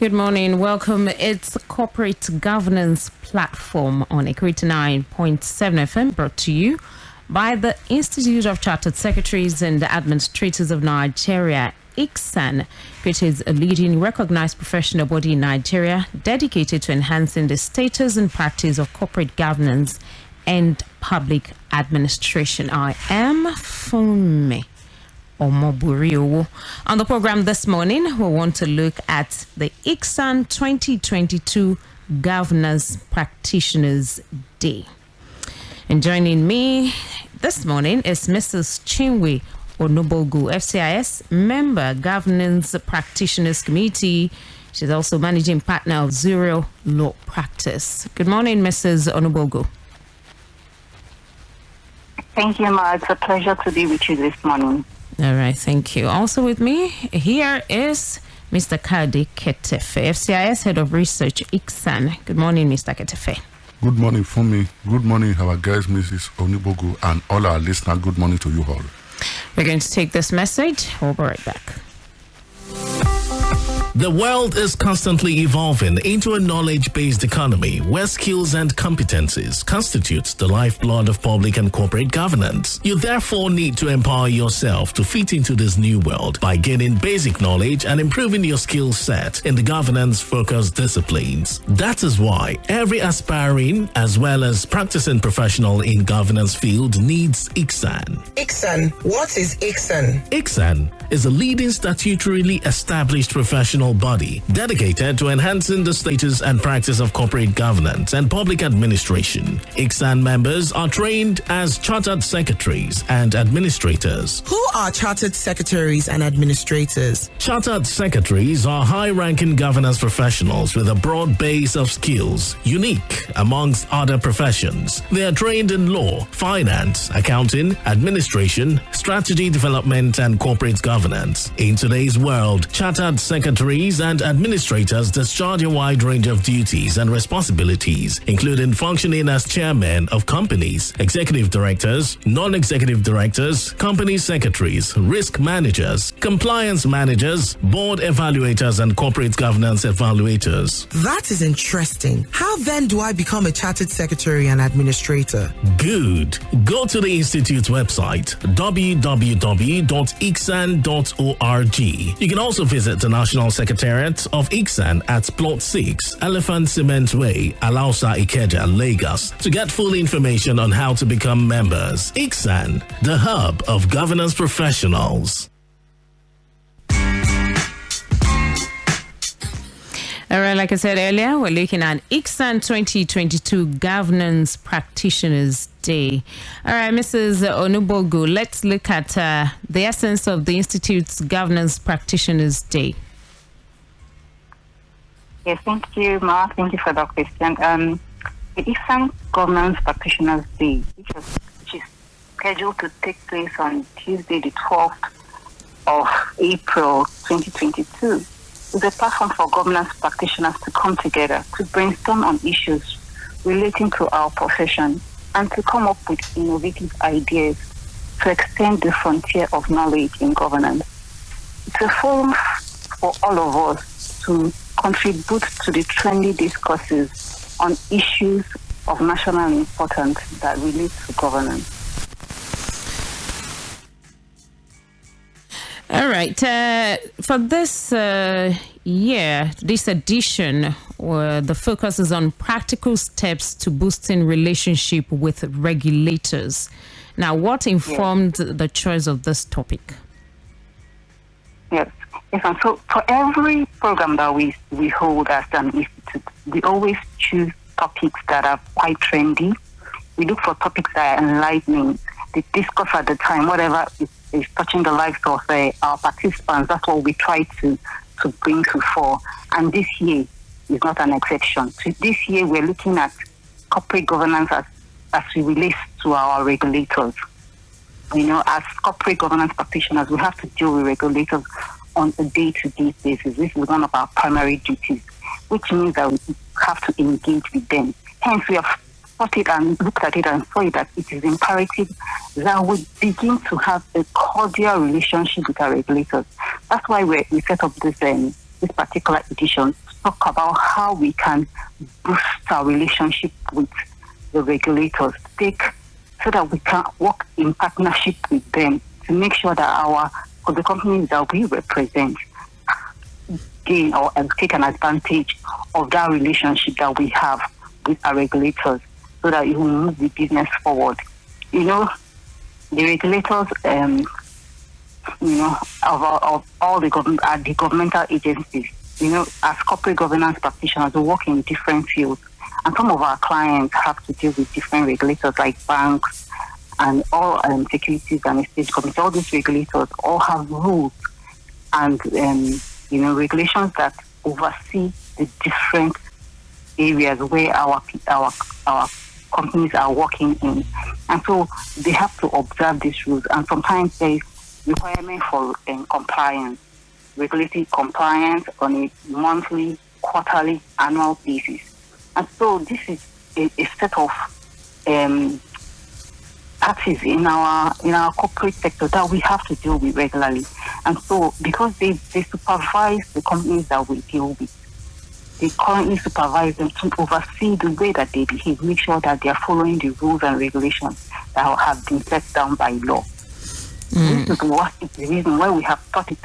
Good morning. Welcome. It's Corporate Governance Platform on Equity 9.7 FM, brought to you by the Institute of Chartered Secretaries and Administrators of Nigeria, Icsan, which is a leading recognized professional body in Nigeria dedicated to enhancing the status and practice of corporate governance and public administration. I am Funmi Omoburi. On the program this morning, we want to look at the Icsan 2022 Governance Practitioners Day. And joining me this morning is Mrs. CHINWE ONUBOGU, FCIS member, Governance Practitioners Committee. She's also managing partner of Zero Law Practice. Good morning, Mrs. ONUBOGU. Thank you, Ma. It's a pleasure to be with you this morning. All right, thank you. Also with me here is Mr. Kade Ketefe, FCIS Head of Research, Icsan. Good morning, Mr. Ketefe. Good morning, Funmi. Good morning, our guest, Mrs. ONUBOGU, and all our listeners. Good morning to you all. We're going to take this message. We'll be right back. The world is constantly evolving into a knowledge-based economy where skills and competencies constitute the lifeblood of public and corporate governance. You therefore need to empower yourself to fit into this new world by gaining basic knowledge and improving your skill set in the governance-focused disciplines. That is why every aspiring as well as practicing professional in governance field needs Icsan. Icsan. What is Icsan? Icsan is a leading statutorily established professional body dedicated to enhancing the status and practice of corporate governance and public administration. Icsan members are trained as chartered secretaries and administrators. Who are chartered secretaries and administrators? Chartered secretaries are high-ranking governance professionals with a broad base of skills, unique amongst other professions. They are trained in law, finance, accounting, administration, strategy development, and corporate governance. In today's world, chartered secretaries and administrators discharge a wide range of duties and responsibilities, including functioning as chairmen of companies, executive directors, non-executive directors, company secretaries, risk managers, compliance managers, board evaluators, and corporate governance evaluators. That is interesting. How then do I become a chartered secretary and administrator? Good. Go to the Institute's website, www.icsan.org. You can also visit the National Secretariat of Icsan at Plot 6, Elephant Cement Way, Alausa, Ikeja, Lagos, to get full information on how to become members. Icsan, the hub of governance professionals. All right, like I said earlier, we're looking at Icsan 2022 Governance Practitioners Day. All right, Mrs. ONUBOGU, let's look at the essence of the Institute's Governance Practitioners Day. Yes, thank you, Ma. Thank you for that question. The Icsan Governance Practitioners Day, which is scheduled to take place on Tuesday, the 12th of April, 2022, is a platform for governance practitioners to come together to brainstorm on issues relating to our profession and to come up with innovative ideas to extend the frontier of knowledge in governance. It's a forum for all of us to contribute to the trendy discourses on issues of national importance that relate to governance. All right. For this year, this edition, the focus is on practical steps to boosting relationship with regulators. Now, what informed the choice of this topic? Yes. And so for every program that we hold as an institute, we always choose topics that are quite trendy. We look for topics that are enlightening. The discourse at the time, whatever is touching the lives of our participants, that's what we try to bring to fore. And this year is not an exception. So this year we're looking at corporate governance as it relates to our regulators. You know, as corporate governance practitioners, we have to deal with regulators on a day-to-day basis. This is one of our primary duties, which means that we have to engage with them. Hence, we have thought it and looked at it and saw that it is imperative that we begin to have a cordial relationship with our regulators. That's why we set up this this particular edition to talk about how we can boost our relationship with the regulators, so that we can work in partnership with them to make sure that the companies that we represent gain or take an advantage of that relationship that we have with our regulators, so that it will move the business forward. The regulators, of all the governmental agencies, as corporate governance practitioners, we work in different fields. And some of our clients have to deal with different regulators like banks and all securities and exchange committees. All these regulators all have rules and regulations that oversee the different areas where our companies are working in. And so they have to observe these rules. And sometimes there is requirement for compliance, regulatory compliance on a monthly, quarterly, annual basis. And so this is a set of parties in our corporate sector that we have to deal with regularly. And so because they supervise the companies that we deal with, they currently supervise them to oversee the way that they behave, make sure that they are following the rules and regulations that have been set down by law. This is the reason why we have thought it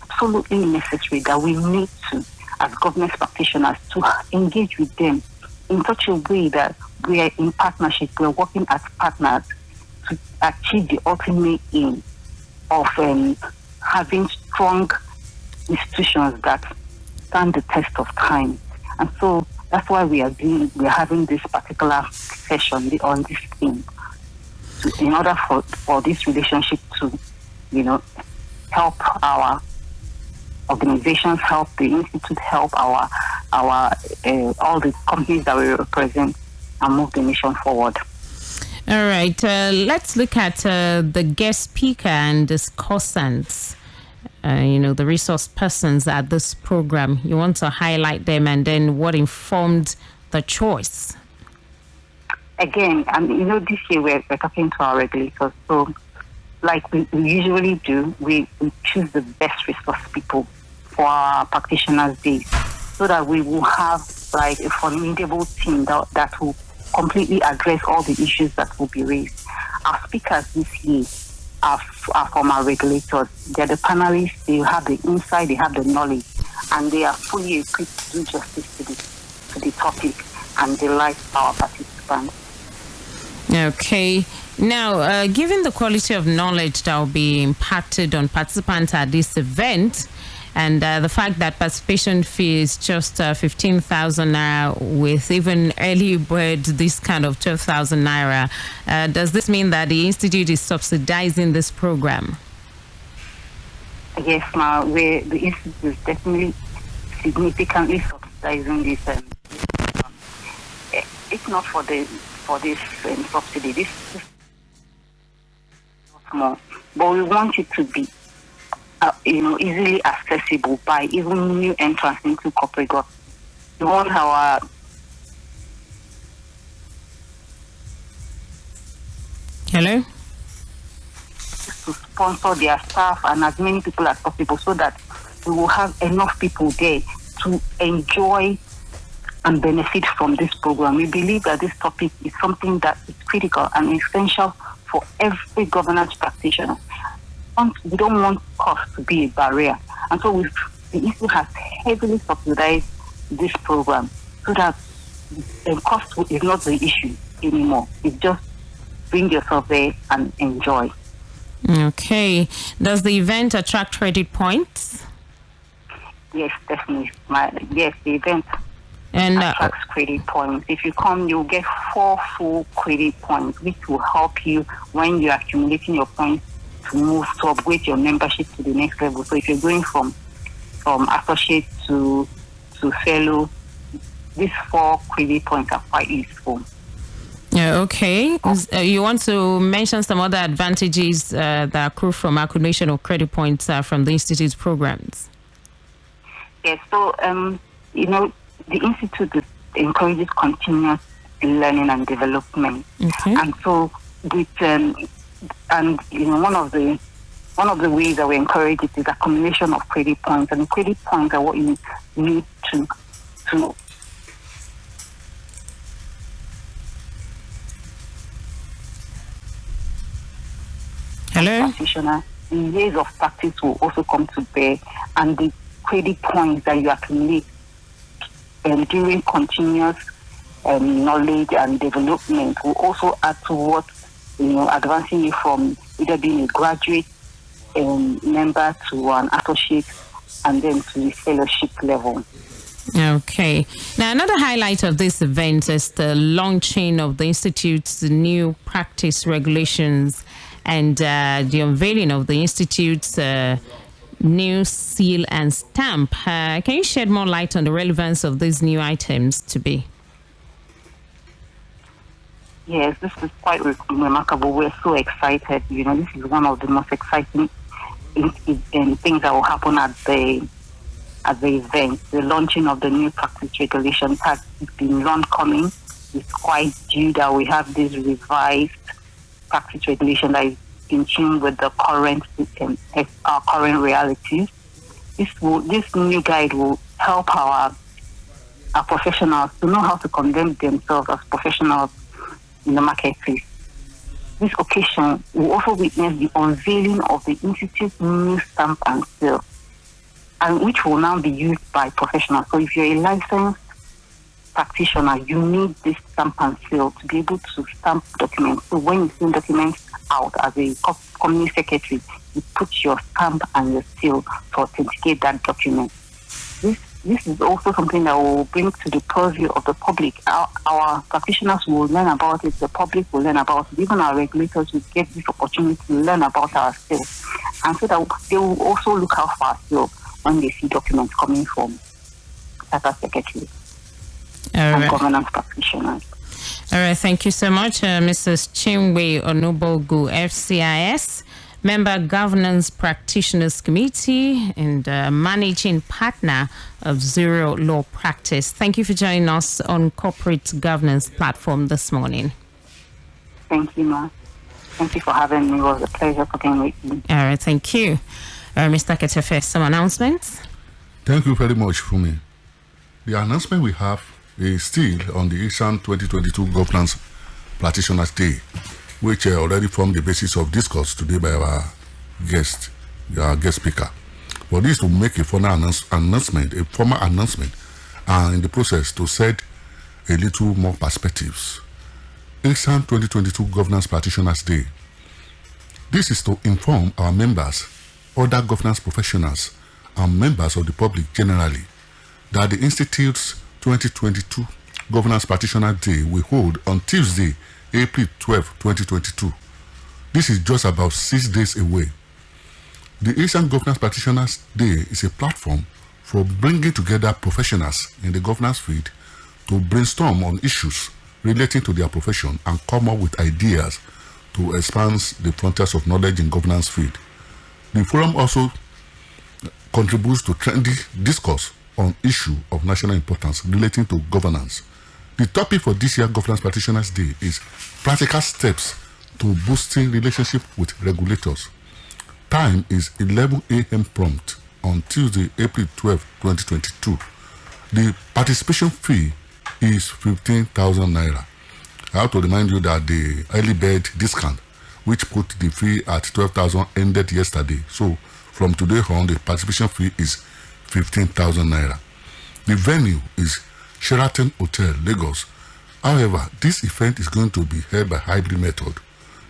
absolutely necessary that we need to, as governance practitioners, to engage with them in such a way that we are in partnership, we are working as partners to achieve the ultimate aim of having strong institutions that stand the test of time. And so that's why we are having this particular session on this theme, in order for this relationship to, help our organizations, help the institute, help our all the companies that we represent, and move the nation forward. All right, let's look at the guest speaker and discussants. The resource persons at this program. You want to highlight them, and then what informed the choice? Again, this year we're talking to our regulators. So, like we usually do, we choose the best resource people for our practitioners' days, so that we will have like a formidable team that will completely address all the issues that will be raised. Our speakers this year are from our regulators. They're the panelists. They have the insight, they have the knowledge, and they are fully equipped to do justice to the topic and delight our participants. Okay. Now, given the quality of knowledge that will be imparted on participants at this event, and the fact that participation fee is just 15,000 naira, with even early bird this kind of 12,000 naira, does this mean that the institute is subsidizing this program? Yes, ma'am. The institute is definitely significantly subsidizing this program. It's not for this subsidy. This is small, but we want it to be easily accessible by even new entrants into corporate government. We want our Hello? to sponsor their staff and as many people as possible, so that we will have enough people there to enjoy and benefit from this program. We believe that this topic is something that is critical and essential for every governance practitioner. We don't want cost to be a barrier. And so the institute has heavily subsidized this program, so that the cost is not the issue anymore. It's just bring yourself there and enjoy. Okay. Does the event attract credit points? Yes, definitely. The event attracts credit points. If you come, you'll get 4 full credit points, which will help you when you're accumulating your points to upgrade your membership to the next level. So if you're going from associate to fellow, these 4 credit points are quite useful. Okay. You want to mention some other advantages that accrue from accumulation of credit points from the Institute's programs? Yes. So, the Institute encourages continuous learning and development. Okay. And so, one one of the ways that we encourage it is accumulation of credit points, and the credit points are what you need to practitioner. The years of practice will also come to bear, and the credit points that you accumulate during continuous knowledge and development will also add to what, advancing you from either being a graduate member to an associate and then to the fellowship level. Okay. Now, another highlight of this event is the launching of the Institute's new practice regulations and the unveiling of the Institute's new seal and stamp. Can you shed more light on the relevance of these new items to be? Yes, this is quite remarkable. We're so excited. This is one of the most exciting things that will happen at the event. The launching of the new practice regulations has been long coming. It's quite due that we have this revised practice regulation that is in tune with the current realities. This new guide will help our professionals to know how to conduct themselves as professionals in the marketplace. This occasion will also witness the unveiling of the Institute's new stamp and seal, and which will now be used by professionals. So if you're a licensed practitioner, you need this stamp and seal to be able to stamp documents. So when you send documents out as a company secretary, you put your stamp and your seal to authenticate that document. This is also something that will bring to the purview of the public. Our practitioners will learn about it, the public will learn about it, even our regulators will get this opportunity to learn about our skills. And so that they will also look out for our skills when they see documents coming from data secretaries and governance practitioners. All right, thank you so much, Mrs. CHINWE ONUBOGU, FCIS, Member Governance Practitioners Committee and Managing Partner of Zero Law Practice. Thank you for joining us on Corporate Governance Platform this morning. Thank you, Ma. Thank you for having me. It was a pleasure talking with you. All right, thank you. Mr. Ketefe, some announcements? Thank you very much, Fumi. The announcement we have is still on the Icsan 2022 Governance Practitioners Day, which already formed the basis of discourse today by our guest speaker. But this will make a formal announcement, and in the process to set a little more perspectives. Icsan 2022 Governance Practitioners Day. This is to inform our members, other governance professionals, and members of the public generally that the Institute's 2022 Governance Practitioner Day will hold on Tuesday, April 12, 2022. This is just about 6 days away. The Icsan Governance Practitioners Day is a platform for bringing together professionals in the governance field to brainstorm on issues relating to their profession and come up with ideas to expand the frontiers of knowledge in governance field. The forum also contributes to trendy discourse on issue of national importance relating to governance. The topic for this year's Governance Practitioners Day is practical steps to boosting relationship with regulators. Time is 11 a.m. prompt on Tuesday, April 12, 2022. The participation fee is 15,000 naira. I have to remind you that the early bird discount, which put the fee at 12,000, ended yesterday. So from today on, the participation fee is 15,000 naira. The venue is Sheraton Hotel, Lagos. However, this event is going to be held by hybrid method.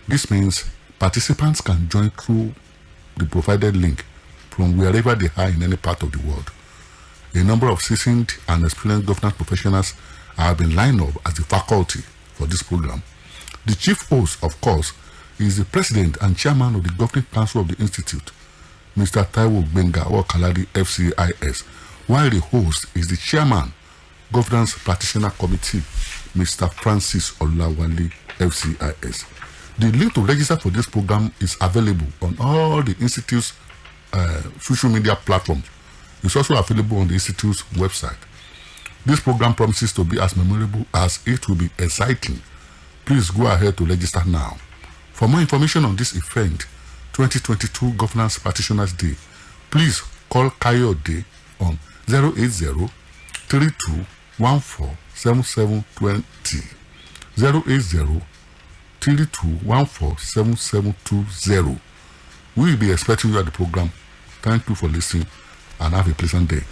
This means participants can join through the provided link from wherever they are in any part of the world. A number of seasoned and experienced governance professionals have been lined up as the faculty for this program. The chief host, of course, is the president and chairman of the Governing Council of the Institute, Mr. Taiwo Benga or Kalari FCIS, while the host is the chairman, Governance Practitioner Committee, Mr. Francis Olawale FCIS. The link to register for this program is available on all the Institute's social media platforms. It's also available on the Institute's website. This program promises to be as memorable as it will be exciting. Please go ahead to register now. For more information on this event, 2022 Governance Practitioners Day, please call Kayode on 080 32 14 7720. 080 32 14 7720. We will be expecting you at the program. Thank you for listening and have a pleasant day.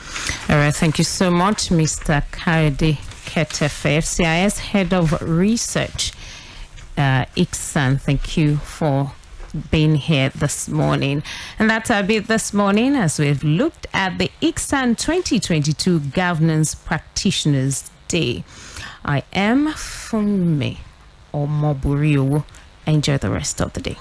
All right, thank you so much, Mr. Kayode Ketefe, FCIS Head of Research, Icsan. Thank you for being here this morning. And that's our bit this morning as we've looked at the Icsan 2022 Governance Practitioners Day. I am Funmi Omoburiu. Enjoy the rest of the day.